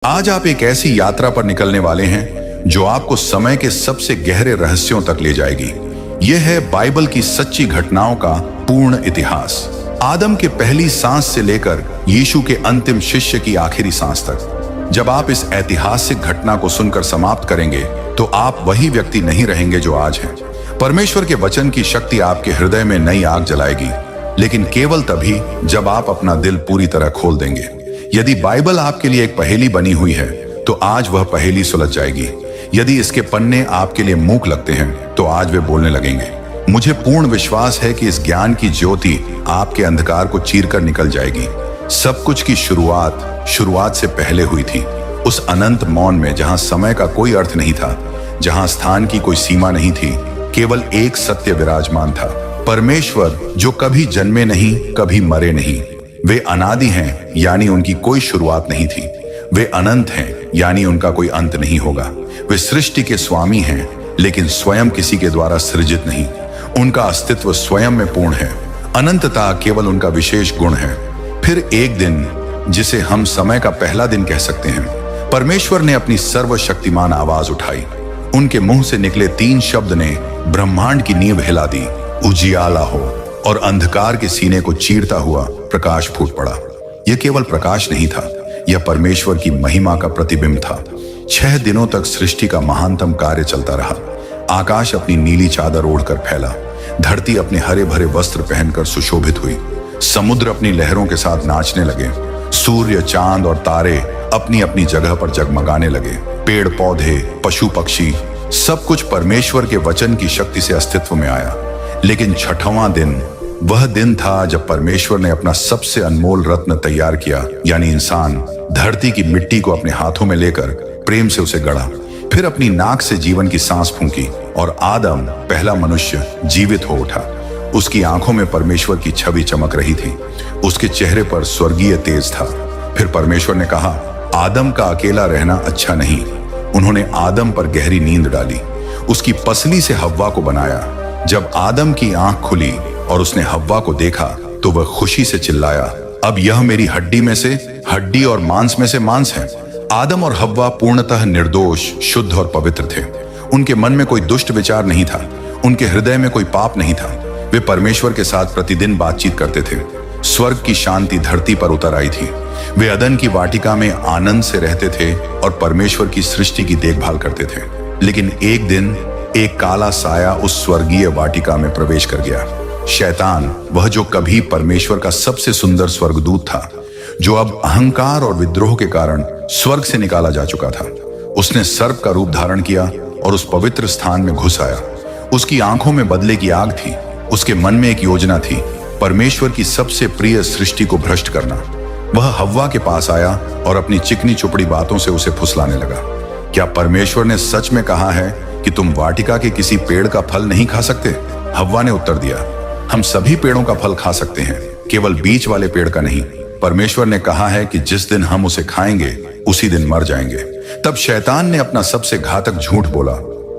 आज आप एक ऐसी यात्रा पर निकलने वाले हैं जो आपको समय के सबसे गहरे रहस्यों तक ले जाएगी। यह है बाइबल की सच्ची घटनाओं का पूर्ण इतिहास। आदम के पहली सांस से लेकर यीशु के अंतिम शिष्य की आखिरी सांस तक। जब आप इस ऐतिहासिक घटना को सुनकर समाप्त करेंगे तो आप वही व्यक्ति नहीं रहेंगे जो आज हैं। परमेश्वर के वचन की शक्ति आपके हृदय में नई आग जलाएगी, लेकिन केवल तभी जब आप अपना दिल पूरी तरह खोल देंगे। यदि बाइबल आपके लिए एक पहेली बनी हुई है तो आज वह पहेली सुलझ जाएगी। यदि इसके पन्ने आपके लिए मूक लगते हैं तो आज वे बोलने लगेंगे। मुझे पूर्ण विश्वास है कि इस ज्ञान की ज्योति आपके अंधकार को चीरकर निकल जाएगी। सब कुछ की शुरुआत से पहले हुई थी, उस अनंत मौन में जहां समय का कोई अर्थ नहीं था, जहां स्थान की कोई सीमा नहीं थी, केवल एक सत्य विराजमान था। परमेश्वर जो कभी जन्मे नहीं, कभी मरे नहीं। वे अनादि हैं, यानी उनकी कोई शुरुआत नहीं थी। वे अनंत हैं, यानी उनका कोई अंत नहीं होगा। वे सृष्टि के स्वामी हैं, लेकिन स्वयं किसी के द्वारा सृजित नहीं। उनका अस्तित्व स्वयं में पूर्ण है। अनंतता केवल उनका विशेष गुण है। फिर एक दिन, जिसे हम समय का पहला दिन कह सकते हैं, परमेश्वर ने अपनी सर्वशक्तिमान आवाज उठाई। उनके मुंह से निकले 3 शब्द ने ब्रह्मांड की नींव हिला दी। उजियाला हो। और अंधकार के सीने को चीरता हुआ प्रकाश फूट पड़ा। यह केवल प्रकाश नहीं था, यह परमेश्वर की महिमा का प्रतिबिंब था। 6 दिनों तक सृष्टि का महानतम कार्य चलता रहा। आकाश अपनी नीली चादर ओढ़कर फैला, धरती अपने हरे भरे वस्त्र पहनकर सुशोभित हुई, समुद्र अपनी लहरों के साथ नाचने लगे, सूर्य, चांद और तारे अपनी अपनी जगह पर जगमगाने लगे। पेड़ पौधे, पशु पक्षी, सब कुछ परमेश्वर के वचन की शक्ति से अस्तित्व में आया। लेकिन 6वां दिन वह दिन था जब परमेश्वर ने अपना सबसे अनमोल रत्न तैयार किया, यानी इंसान। धरती की मिट्टी को अपने हाथों में लेकर प्रेम से उसे गढ़ा, फिर अपनी नाक से जीवन की सांस फूंकी और आदम, पहला मनुष्य, जीवित हो उठा। उसकी आंखों में परमेश्वर की छवि चमक रही थी, उसके चेहरे पर स्वर्गीय तेज था। फिर परमेश्वर ने कहा, आदम का अकेला रहना अच्छा नहीं। उन्होंने आदम पर गहरी नींद डाली, उसकी पसली से हव्वा को बनाया। जब आदम की आंख खुली और उसने हव्वा को देखा तो वह खुशी से चिल्लाया, अब यह मेरी हड्डी में से हड्डी और मांस में से मांस है। आदम और हव्वा पूर्णतः निर्दोष, शुद्ध और पवित्र थे। उनके मन में कोई दुष्ट विचार नहीं था, उनके हृदय में कोई पाप नहीं था। वे परमेश्वर के साथ प्रतिदिन बातचीत करते थे। स्वर्ग की शांति धरती पर उतर आई थी। वे अदन की वाटिका में आनंद से रहते थे और परमेश्वर की सृष्टि की देखभाल करते थे। लेकिन एक दिन एक काला साया उस स्वर्गीय वाटिका में प्रवेश कर गया। शैतान, वह जो कभी परमेश्वर का सबसे सुंदर स्वर्गदूत था, जो अब अहंकार और विद्रोह के कारण स्वर्ग से निकाला जा चुका था। उसने सर्प का रूप धारण किया और उस पवित्र स्थान में घुस आया। उसकी आंखों में बदले की आग थी। उसके मन में एक योजना थी, परमेश्वर की सबसे प्रिय सृष्टि को भ्रष्ट करना। वह हव्वा के पास आया और अपनी चिकनी चुपड़ी बातों से उसे फुसलाने लगा। क्या परमेश्वर ने सच में कहा है कि तुम वाटिका के किसी पेड़ का फल नहीं खा सकते? हव्वा ने उत्तर दिया, हम सभी पेड़ों का फल खा सकते हैं, केवल बीच वाले पेड़ का नहीं। परमेश्वर ने कहा है कि जिस दिन हम उसे खाएंगे उसी दिन मर जाएंगे। तब शैतान ने अपना सबसे घातक झूठ बोला,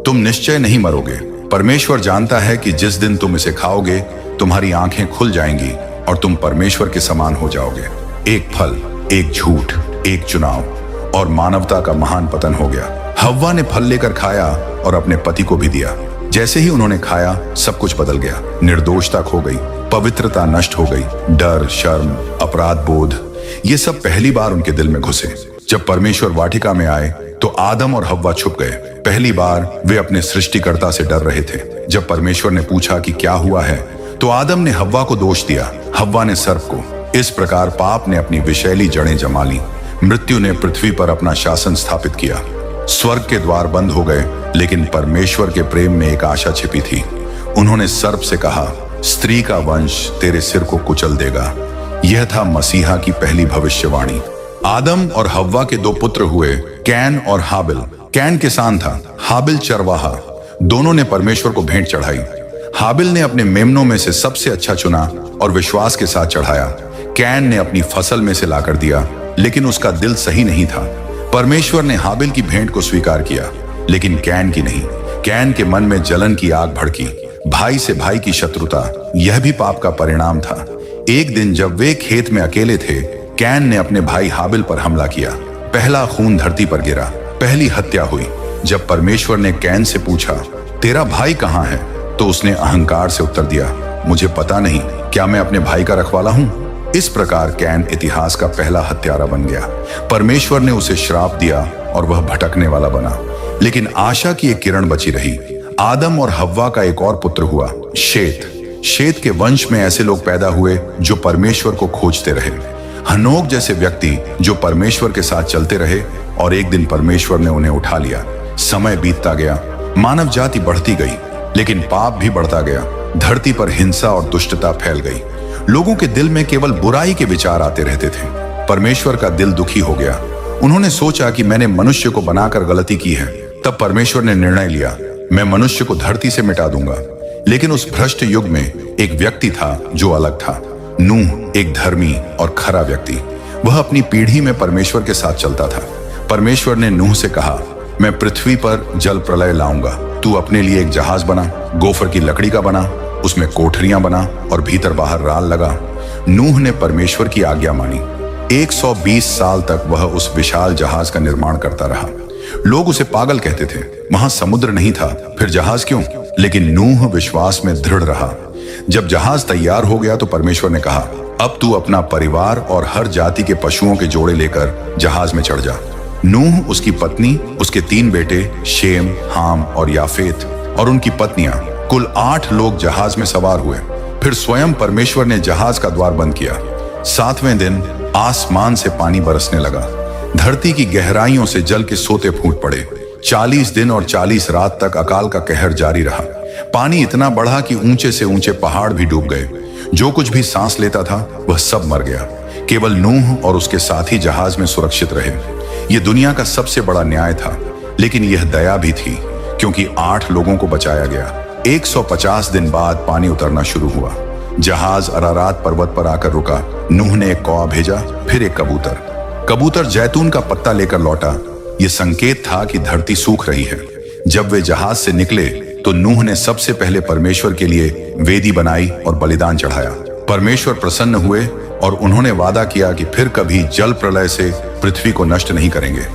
तुम निश्चय नहीं मरोगे। परमेश्वर जानता है कि जिस दिन तुम इसे खाओगे तुम्हारी आंखें खुल जाएंगी और तुम परमेश्वर के समान हो जाओगे। एक फल, एक झूठ, एक चुनाव और मानवता का महान पतन हो गया। हव्वा ने फल लेकर खाया और अपने पति को भी दिया। जैसे ही उन्होंने खाया, सब कुछ बदल गया। निर्दोषता खो गई, पवित्रता नष्ट हो गई, डर, शर्म, अपराध बोध, ये सब पहली बार उनके दिल में घुसे। जब परमेश्वर वाटिका में आए तो आदम और हव्वा छुप गए। पहली बार वे अपने सृष्टिकर्ता से डर रहे थे। जब परमेश्वर ने पूछा कि क्या हुआ है, तो आदम ने हव्वा को दोष दिया, हव्वा ने सर्प को। इस प्रकार पाप ने अपनी विषैली जड़ें जमा ली। मृत्यु ने पृथ्वी पर अपना शासन स्थापित किया। स्वर्ग के द्वार बंद हो गए, लेकिन परमेश्वर के प्रेम में एक आशा छिपी थी। उन्होंने सर्प से कहा, स्त्री का वंश तेरे सिर को कुचल देगा। यह था मसीहा की पहली भविष्यवाणी। आदम और हव्वा के 2 पुत्र हुए, कैन और हाबिल। कैन किसान था, हाबिल चरवाहा। दोनों ने परमेश्वर को भेंट चढ़ाई। हाबिल ने अपने मेमनों में से सबसे अच्छा चुना और विश्वास के साथ चढ़ाया। कैन ने अपनी फसल में से लाकर दिया, लेकिन उसका दिल सही नहीं था। परमेश्वर ने हाबिल की भेंट को स्वीकार किया, लेकिन कैन की नहीं। कैन के मन में जलन की आग भड़की। भाई से भाई की शत्रुता, यह भी पाप का परिणाम था। एक दिन जब वे खेत में अकेले थे, कैन ने अपने भाई हाबिल पर हमला किया। पहला खून धरती पर गिरा, पहली हत्या हुई। जब परमेश्वर ने कैन से पूछा, तेरा भाई कहाँ है, तो उसने अहंकार से उत्तर दिया, मुझे पता नहीं, क्या मैं अपने भाई का रखवाला हूं? इस प्रकार कैन इतिहास का पहला हत्यारा बन गया। परमेश्वर ने उसे श्राप दिया और वह भटकने वाला बना। लेकिन आशा की एक किरण बची रही। आदम और हव्वा का एक और पुत्र हुआ, शेत। शेत के वंश में ऐसे लोग पैदा हुए जो परमेश्वर को खोजते रहे। हनोक जैसे व्यक्ति जो परमेश्वर के साथ चलते रहे और एक दिन परमेश्वर ने उन्हें उठा लिया। समय बीतता गया, मानव जाति बढ़ती गई, लेकिन पाप भी बढ़ता गया। धरती पर हिंसा और दुष्टता फैल गई। लोगों के दिल में केवल बुराई के विचार आते रहते थे। परमेश्वर का दिल दुखी हो गया। उन्होंने सोचा कि मैंने मनुष्य को बनाकर गलती की है। तब परमेश्वर ने निर्णय लिया, मैं मनुष्य को धरती से मिटा दूंगा। लेकिन उस भ्रष्ट युग में एक व्यक्ति था जो अलग था। नूह एक धर्मी और खरा व्यक्ति। वह अपनी पीढ़ी में परमेश्वर के साथ चलता था। परमेश्वर ने नूह से कहा, मैं पृथ्वी पर जल प्रलय लाऊंगा। तू अपने लिए एक जहाज बना, गोफर की लकड़ी का बना, उसमें कोठरियां बना और भीतर बाहर राल लगा। नूह ने परमेश्वर की आज्ञा मानी। 120 साल तक वह उस विशाल जहाज का निर्माण करता रहा। लोग उसे पागल कहते थे, वहां समुद्र नहीं था, फिर जहाज क्यों? लेकिन नूह विश्वास में दृढ़ रहा। जब जहाज तैयार हो गया तो परमेश्वर ने कहा, अब तू अपना परिवार और हर जाति के पशुओं के जोड़े लेकर जहाज में चढ़ जा। नूह, उसकी पत्नी, उसके 3 बेटे शेम, हाम और याफेत और उनकी पत्नियां, कुल 8 लोग जहाज में सवार हुए। फिर स्वयं परमेश्वर ने जहाज का द्वार बंद किया। 7वें दिन आसमान से पानी बरसने लगा। धरती की गहराइयों से जल के सोते फूट पड़े। 40 दिन और 40 रात तक अकाल का कहर जारी रहा। पानी इतना बढ़ा कि ऊंचे से ऊंचे पहाड़ भी डूब गए। जो कुछ भी सांस लेता था वह सब मर गया। केवल नूह और उसके साथी जहाज में सुरक्षित रहे। यह दुनिया का सबसे बड़ा न्याय था, लेकिन यह दया भी थी, क्योंकि 8 लोगों को बचाया गया। 150 दिन बाद पानी उतरना शुरू हुआ। जहाज अरारात पर्वत पर आकर रुका। नूह ने एक कौवा भेजा, फिर एक कबूतर। कबूतर जैतून का पत्ता लेकर लौटा। यह संकेत था कि धरती सूख रही है। जब वे जहाज से निकले तो नूह ने सबसे पहले परमेश्वर के लिए वेदी बनाई और बलिदान चढ़ाया। परमेश्वर प्रसन्न हुए और उन्होंने वादा किया कि फिर कभी जल प्रलय से पृथ्वी को नष्ट नहीं करेंगे।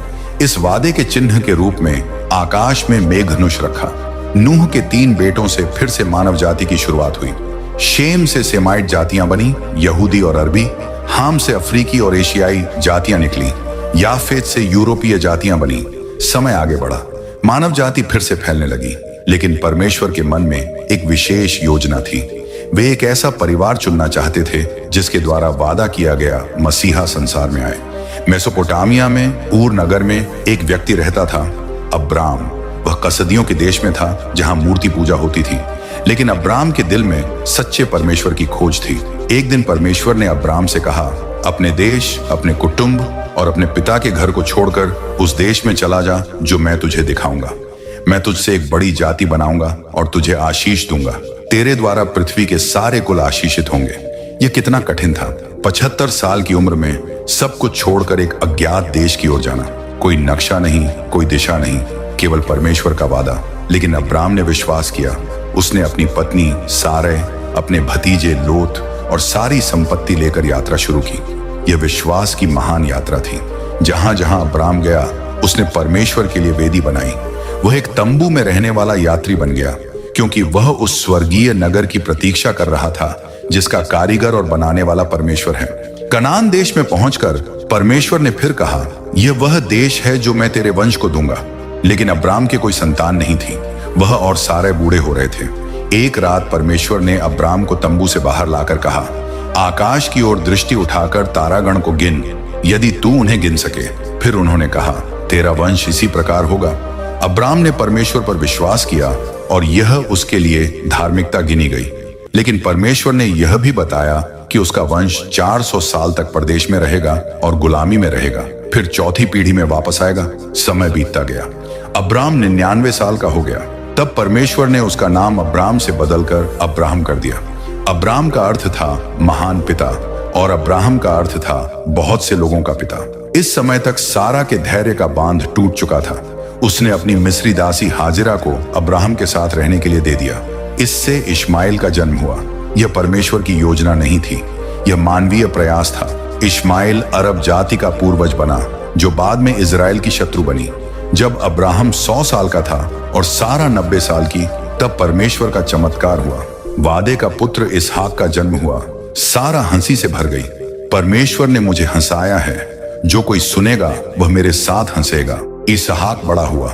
इस वादे के चिन्ह के रूप में आकाश में मेघधनुष रखा। नूह के 3 बेटों से फिर से मानव जाति की शुरुआत हुई। शेम से सेमाइट जातियां बनी, यहूदी और अरबी। हाम से अफ्रीकी और एशियाई जातियां निकली। याफेत से यूरोपीय जातियां बनी। समय आगे बढ़ा, मानव जाति फिर से फैलने लगी। लेकिन परमेश्वर के मन में एक विशेष योजना थी। वे एक ऐसा परिवार चुनना चाहते थे जिसके द्वारा वादा किया गया मसीहा संसार में आए। मेसोपोटामिया में ऊर नगर में एक व्यक्ति रहता था, अब्राम। वह कसदियों के देश में था जहां मूर्ति पूजा होती थी। लेकिन अब्राम के दिल में सच्चे परमेश्वर की खोज थी। एक दिन परमेश्वर ने अब्राम से कहा, अपने देश, अपने कुटुंब और अपने पिता के घर को छोड़कर उस देश में चला जा जो मैं तुझे दिखाऊंगा। मैं तुझसे एक बड़ी जाति बनाऊंगा और तुझे आशीष दूंगा। तेरे द्वारा पृथ्वी के सारे कुल आशीषित होंगे। यह कितना कठिन था। 75 साल की उम्र में सब कुछ छोड़कर एक अज्ञात देश की ओर जाना। कोई नक्शा नहीं, कोई दिशा नहीं, केवल परमेश्वर का वादा। लेकिन अब्राम ने विश्वास किया। उसने अपनी पत्नी सारै, अपने भतीजे लोत और सारी संपत्ति लेकर यात्रा शुरू की। यह विश्वास की महान यात्रा थी। जहां जहां अब्राम गया उसने परमेश्वर के लिए वेदी बनाई। वह एक तंबू में रहने वाला यात्री बन गया, क्योंकि वह उस स्वर्गीय नगर की प्रतीक्षा कर रहा था जिसका कारीगर और बनाने वाला परमेश्वर है। कनान देश में पहुंचकर परमेश्वर ने फिर कहा, यह वह देश है जो मैं तेरे वंश को दूंगा। लेकिन अब्राम के कोई संतान नहीं थी। वह और सारे बूढ़े हो रहे थे। एक रात परमेश्वर ने अब्राम को तंबू से बाहर लाकर कहा, आकाश की ओर दृष्टि उठाकर तारागण को गिन, यदि तू उन्हें गिन सके। फिर उन्होंने कहा, तेरा वंश इसी प्रकार होगा। अब्राम ने परमेश्वर पर विश्वास किया और यह उसके लिए धार्मिकता गिनी गई। लेकिन परमेश्वर ने यह भी बताया कि उसका वंश 400 साल तक परदेश में रहेगा और गुलामी में रहेगा, फिर 4थी पीढ़ी में वापस आएगा। समय बीतता गया। अब्राम 99 साल का हो गया। तब परमेश्वर ने उसका नाम अब्राम से बदलकर अब्राहम कर दिया। अब्राम का अर्थ था महान पिता और अब्राहम का अर्थ था बहुत से लोगों का पिता। इस समय तक सारा के धैर्य का बांध टूट चुका था। उसने अपनी मिस्री दासी हाजिरा को अब्राहम के साथ रहने के लिए दे दिया। इससे इश्माइल का जन्म हुआ। यह परमेश्वर की योजना नहीं थी, यह मानवीय प्रयास था। इश्माइल अरब जाति का पूर्वज बना। जो बाद में इजराइल की शत्रु बनी। जब अब्राहम 100 साल का था और सारा 90 साल की, तब परमेश्वर का चमत्कार हुआ। वादे का पुत्र इसहाक का जन्म हुआ। सारा हंसी से भर गई। परमेश्वर ने मुझे हंसाया है, जो कोई सुनेगा वह मेरे साथ हंसेगा। इसहाक बड़ा हुआ।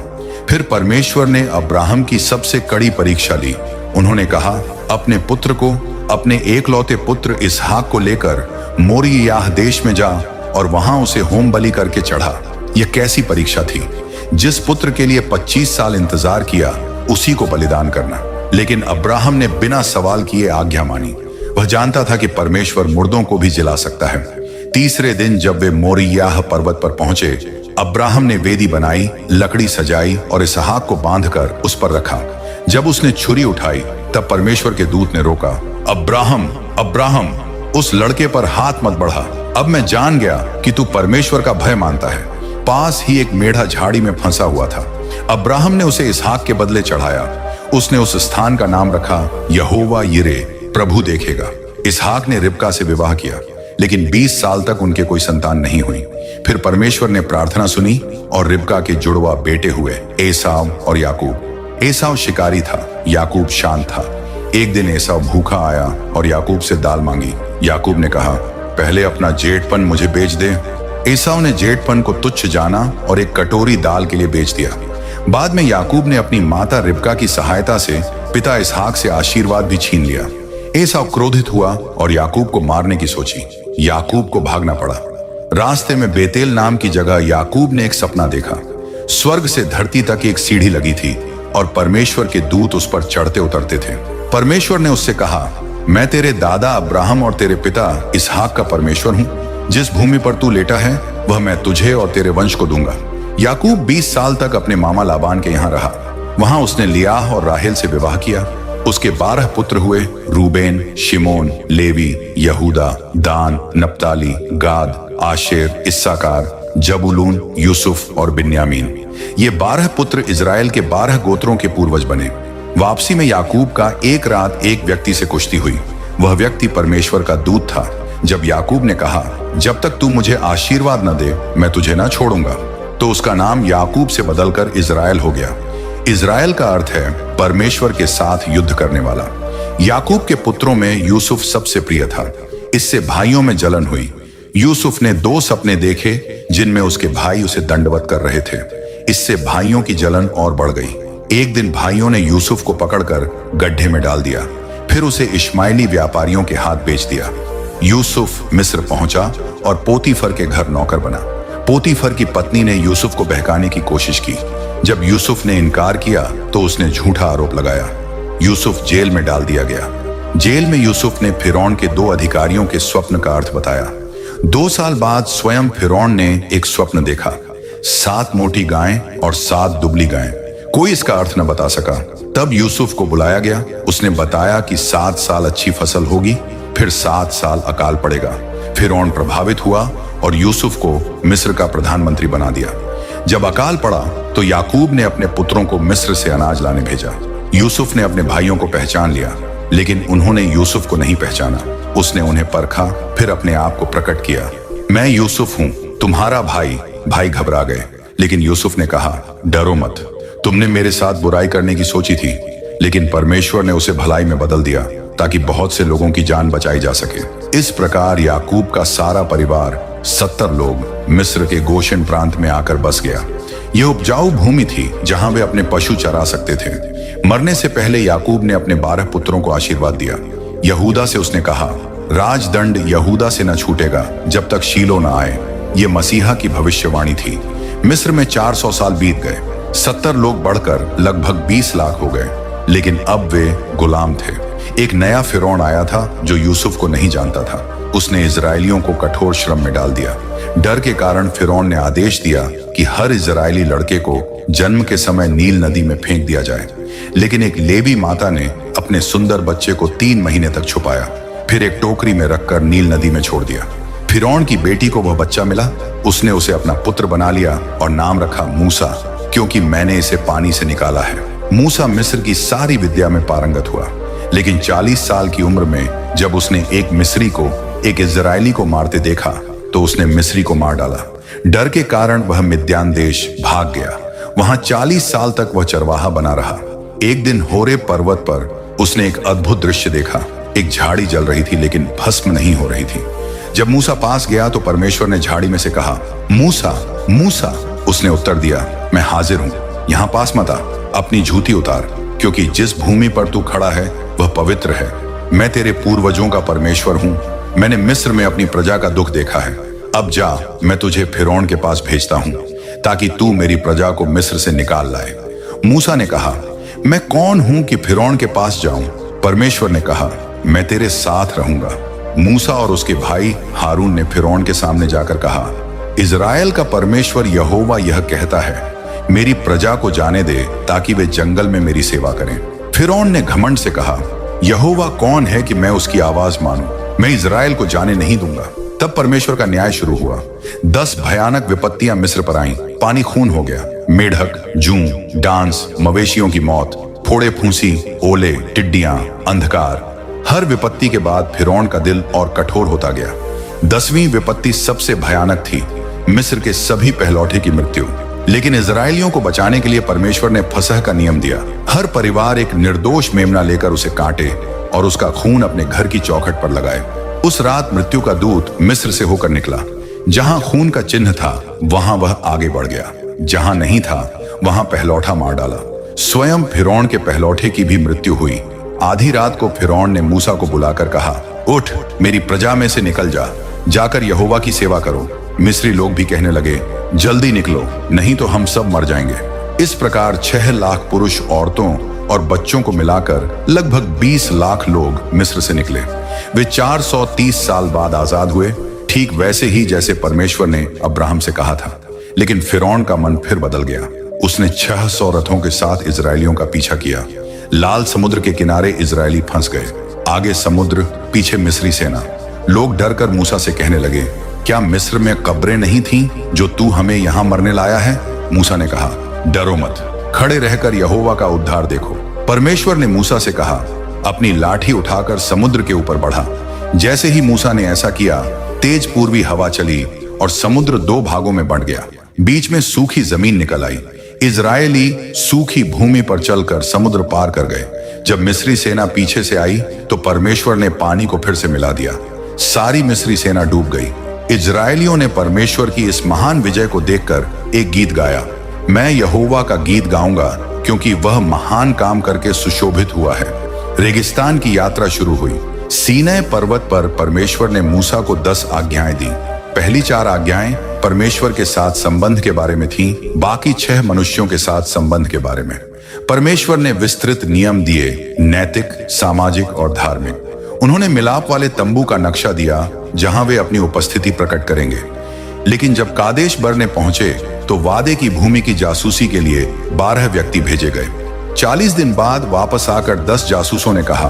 फिर परमेश्वर ने अब्राहम की सबसे कड़ी परीक्षा ली। उन्होंने कहा, अपने पुत्र को, अपने एकलौते पुत्र इसहाक को लेकर मोरियाह देश में जा और वहां उसे होम बलि करके चढ़ा। यह कैसी परीक्षा थी? जिस पुत्र के लिए 25 साल इंतजार किया, उसी को बलिदान करना। लेकिन अब्राहम ने बिना सवाल किए आज्ञा मानी। वह जानता था कि परमेश्वर मुर्दों को भी जिला सकता है। तीसरे दिन जब वे मोरियाह पर्वत पर पहुंचे, अब्राहम ने वेदी बनाई, लकड़ी सजाई और इसहाक को बांधकर उस पर रखा। जब उसने छुरी उठाई, तब परमेश्वर के दूत ने रोका, अब्राहम, अब्राहम, उस लड़के पर हाथ मत बढ़ा। अब मैं जान गया कि तू परमेश्वर का भय मानता है। पास ही एक मेढ़ा झाड़ी में फंसा हुआ था। अब्राहम ने उसे इसहाक के बदले चढ़ाया। उसने उस स्थान का नाम रखा यहोवा यिरे, प्रभु देखेगा। इसहाक ने रिबका से विवाह किया, लेकिन 20 साल तक उनके कोई संतान नहीं हुई। फिर परमेश्वर ने प्रार्थना सुनी और रिबका के जुड़वा बेटे हुए, एसाव और याकूब। एसाव शिकारी था, याकूब शांत था। एक दिन एसाव भूखा आया और याकूब से दाल मांगी। याकूब ने कहा, पहले अपना जेठपन मुझे बेच दे। एसाव ने जेठपन को तुच्छ जाना और एक कटोरी दाल के लिए बेच दिया। बाद में याकूब ने अपनी माता रिबका की सहायता से पिता इसहाक से आशीर्वाद भी छीन लिया। एसाव क्रोधित हुआ और याकूब को मारने की सोची। याकूब को भागना पड़ा। रास्ते में बेतेल नाम की जगह याकूब ने एक सपना देखा। स्वर्ग से धरती तक एक सीढ़ी लगी थी और परमेश्वर के दूत उस पर चढ़ते उतरते थे। परमेश्वर ने उससे कहा, मैं तेरे दादा अब्राहम और तेरे पिता इसहाक का परमेश्वर हूं। जिस भूमि पर तू लेटा है, वह मैं तुझे और तेरे वंश को दूंगा। याकूब 20 साल तक अपने मामा लाबान के यहाँ रहा। वहां उसने लियाह और राहेल से विवाह किया। उसके 12 पुत्र हुए, रूबेन, शिमोन, लेवी, यहूदा, दान, नप्ताली, गाद, आशेर, इस्साकार, जबूलून, यूसुफ और बिन्यामीन। ये 12 पुत्र इजराइल के 12 गोत्रों के पूर्वज बने। वापसी में याकूब का एक रात एक व्यक्ति से कुश्ती हुई। वह व्यक्ति परमेश्वर का दूत था। जब याकूब ने कहा, जब तक तू मुझे आशीर्वाद न दे, मैं तुझे न छोड़ूंगा, तो उसका नाम याकूब से बदलकर इजराइल हो गया। इजराइल का अर्थ है परमेश्वर के साथ युद्ध करने वाला। याकूब के पुत्रों में यूसुफ सबसे प्रिय था। इससे भाइयों में जलन हुई। यूसुफ ने 2 सपने देखे जिनमें उसके भाई उसे दंडवत कर रहे थे। इससे भाइयों की जलन और बढ़ गई। एक दिन भाइयों ने यूसुफ को पकड़कर गड्ढे में डाल दिया। फिर उसे इश्माइली व्यापारियों के हाथ बेच दिया। यूसुफ मिस्र पहुंचा और पोतीफर के घर नौकर बना। पोतीफर की पत्नी ने यूसुफ को बहकाने की कोशिश की। जब यूसुफ ने इनकार किया तो उसने झूठा आरोप लगाया। यूसुफ जेल में डाल दिया गया। जेल में यूसुफ ने फिरौन के 2 अधिकारियों के स्वप्न का अर्थ बताया। 2 साल बाद स्वयं फिरौन ने एक स्वप्न देखा। 7 मोटी गायें और 7 दुबली गायें। कोई इसका अर्थ न बता सका। तब यूसुफ को बुलाया गया। उसने बताया कि 7 साल अच्छी फसल होगी, फिर 7 साल अकाल पड़ेगा। फिरौन प्रभावित हुआ और यूसुफ को मिस्र का प्रधानमंत्री बना दिया। जब अकाल पड़ा तो याकूब ने अपने पुत्रों को मिस्र से अनाज लाने भेजा। यूसुफ ने अपने भाइयों को पहचान लिया, लेकिन उन्होंने यूसुफ को नहीं पहचाना। उसने उन्हें परखा, फिर अपने आप को प्रकट किया, मैं यूसुफ हूं, तुम्हारा भाई। भाई घबरा गए, लेकिन यूसुफ ने कहा, डरो मत, तुमने मेरे साथ बुराई करने की सोची थी, लेकिन परमेश्वर ने उसे भलाई में बदल दिया ताकि बहुत से लोगों की जान बचाई जा सके। इस प्रकार याकूब का सारा परिवार 70 लोग मिस्र के गोशेन प्रांत में आकर बस गया। यह उपजाऊ भूमि थी जहां वे अपने पशु चरा सकते थे। मरने से पहले याकूब ने अपने 12 पुत्रों को आशीर्वाद दिया। यहूदा से उसने कहा, राजदंड यहूदा से न छूटेगा जब तक शीलो न आए। ये मसीहा की भविष्यवाणी थी। मिस्र में 400 साल बीत गए। 70 लोग बढ़कर लगभग 20 लाख हो गए, लेकिन अब वे गुलाम थे। एक नया फिरौन आया था जो यूसुफ को नहीं जानता था। उसने इजरायलियों को कठोर श्रम में डाल दिया। डर के कारण फिरौन ने आदेश दिया कि हर इजरायली लड़के को जन्म के समय नील नदी में फेंक दिया जाए। लेकिन एक लेवी माता ने अपने सुंदर बच्चे को 3 महीने तक छुपाया, फिर एक टोकरी में रखकर नील नदी में छोड़ दिया। फिरौन की बेटी को वह बच्चा मिला। उसने उसे अपना पुत्र बना लिया और नाम रखा मूसा, क्योंकि मैंने इसे पानी से निकाला है। मूसा मिस्र की सारी विद्या में पारंगत हुआ, लेकिन 40 साल की उम्र में जब उसने एक मिस्री को एक इजरायली को मारते देखा तो उसने मिस्री को मार डाला। डर के कारण वह मिद्यान देश भाग गया। वहां 40 साल तक वह चरवाहा बना रहा। एक दिन होरेब पर्वत पर उसने एक अद्भुत दृश्य देखा। एक झाड़ी जल रही थी लेकिन भस्म नहीं हो रही थी। जब मूसा पास गया तो परमेश्वर ने झाड़ी में से कहा, मूसा मूसा। उसने उत्तर दिया, मैं हाजिर हूं, यहां पास मत आ, अपनी जूती उतार, क्योंकि जिस भूमि पर तू खड़ा है वह पवित्र है। मैं तेरे पूर्वजों का परमेश्वर हूं। मैंने मिस्र में अपनी प्रजा का दुख देखा है। अब जा, मैं तुझे फिरौन के पास भेजता हूं ताकि तू मेरी प्रजा को मिस्र से निकाल लाए। मूसा ने कहा, मैं कौन हूं कि फिरौन के पास जाऊं? परमेश्वर ने कहा, मैं तेरे साथ रहूंगा। मूसा और उसके भाई हारून ने फिरौन के सामने जाकर कहा, इजराइल का परमेश्वर यहोवा यह कहता है, मेरी प्रजा को जाने दे ताकि वे जंगल में मेरी सेवा करें। फिरौन ने घमंड से कहा, यहोवा कौन है कि मैं उसकी आवाज मानूं? मैं इजराइल को जाने नहीं दूंगा। तब परमेश्वर का न्याय शुरू हुआ। 10 भयानक विपत्तियां मिस्र पर आईं। पानी खून हो गया, मेढक, जूं, डांस, मवेशियों की मौत, फोड़े फूंसी, ओले, टिड्डियां, अंधकार। हर विपत्ति के बाद फिरौन का दिल और कठोर होता गया। 10वीं विपत्ति सबसे भयानक थी, मिस्र के सभी पहलौठे की मृत्यु। लेकिन इजराइलियों को बचाने के लिए परमेश्वर ने फसह का नियम दिया। हर परिवार एक निर्दोष मेमना लेकर उसे काटे और उसका खून अपने घर की चौखट पर लगाए। उस रात मृत्यु का दूत मिस्र से होकर निकला। जहां खून का चिन्ह था वहां वह आगे बढ़ गया, जहां नहीं था वहां पहलौठा मार डाला। स्वयं फिरौन के पहलौठे की भी मृत्यु हुई। आधी रात को फिरौन ने मूसा को बुलाकर कहा, उठ, मेरी प्रजा में से निकल जा, जाकर यहोवा की सेवा करो। मिस्री लोग भी कहने लगे, जल्दी निकलो, नहीं तो हम सब मर जाएंगे। इस प्रकार 6 लाख पुरुष, औरतों और बच्चों को मिलाकर लगभग 20 लाख लोग मिस्र से निकले। वे 430 साल बाद आजाद हुए, ठीक वैसे ही जैसे परमेश्वर ने अब्राहम से कहा था। लेकिन फिरौन का मन फिर बदल गया। उसने 600 रथों के साथ इजरायलियों का पीछा किया। लाल समुद्र के किनारे इजरायली फंस गए। आगे समुद्र, पीछे मिस्री सेना। लोग डरकर मूसा से कहने लगे, क्या मिस्र में कब्रें नहीं थीं जो तू हमें यहां मरने लाया है? मूसा ने कहा, डरो मत, खड़े रहकर यहोवा का उद्धार देखो। परमेश्वर ने मूसा से कहा, अपनी लाठी उठाकर समुद्र के ऊपर बढ़ा। जैसे ही मूसा ने ऐसा किया, तेज पूर्वी हवा चली और समुद्र 2 भागों में बंट गया। बीच में सूखी जमीन निकल आई। इजरायली सूखी भूमि पर चलकर समुद्र पार कर गए। जब मिस्री सेना पीछे से आई तो परमेश्वर ने पानी को फिर से मिला दिया। सारी मिस्री सेना डूब गई। इजरायलियों ने परमेश्वर की इस महान विजय को देखकर एक गीत गाया, मैं यहोवा का गीत गाऊंगा क्योंकि वह महान काम करके सुशोभित हुआ है। रेगिस्तान की यात्रा शुरू हुई। सीनै पर्वत पर परमेश्वर ने मूसा को 10 आज्ञाएं दी। पहली 4 आज्ञाएं परमेश्वर के साथ संबंध के बारे में थीं, बाकी 6 मनुष्यों के साथ संबंध के बारे में। परमेश्वर ने विस्तृत नियम दिए, नैतिक, सामाजिक और धार्मिक। उन्होंने मिलाप वाले तंबू का नक्शा दिया जहां वे अपनी उपस्थिति प्रकट करेंगे। लेकिन जब कादेश बरने पहुंचे तो वादे की भूमि की जासूसी के लिए 12 व्यक्ति भेजे गए। 40 दिन बाद वापस आकर 10 जासूसों ने कहा,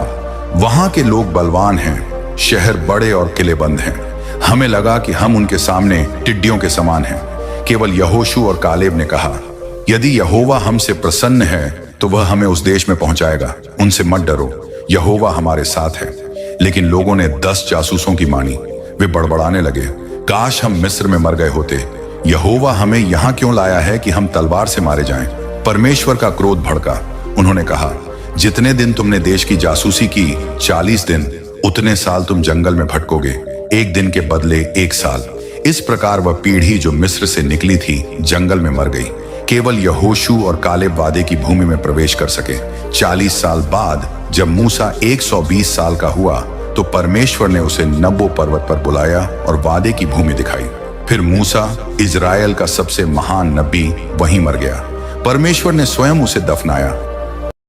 वहां के लोग बलवान हैं, शहर बड़े और किलेबंद हैं। हमें लगा कि हम उनके सामने टिड्डियों के समान हैं। केवल यहोशू और कालेब ने कहा, यदि यहोवा हमसे प्रसन्न है तो वह हमें उस देश में पहुंचाएगा। उनसे मत डरो, यहोवा हमारे साथ है। लेकिन लोगों ने 10 जासूसों की मानी। वे बड़बड़ाने लगे, काश हम मिस्र में मर गए होते। यहोवा हमें यहाँ क्यों लाया है कि हम तलवार से मारे जाएं? परमेश्वर का क्रोध भड़का। उन्होंने कहा, जितने दिन तुमने देश की जासूसी की 40 दिन, उतने साल तुम जंगल में भटकोगे, 1 दिन के बदले 1 साल। इस प्रकार वह पीढ़ी जो मिस्र से निकली थी जंगल में मर गई। केवल यहोशू और कालेब वादे की भूमि में प्रवेश कर सके। 40 साल बाद जब मूसा 120 साल का हुआ तो परमेश्वर ने उसे नबो पर्वत पर बुलाया और वादे की भूमि दिखाई। फिर मूसा, इजराइल का सबसे महान नबी, वहीं मर गया। परमेश्वर ने स्वयं उसे दफनाया।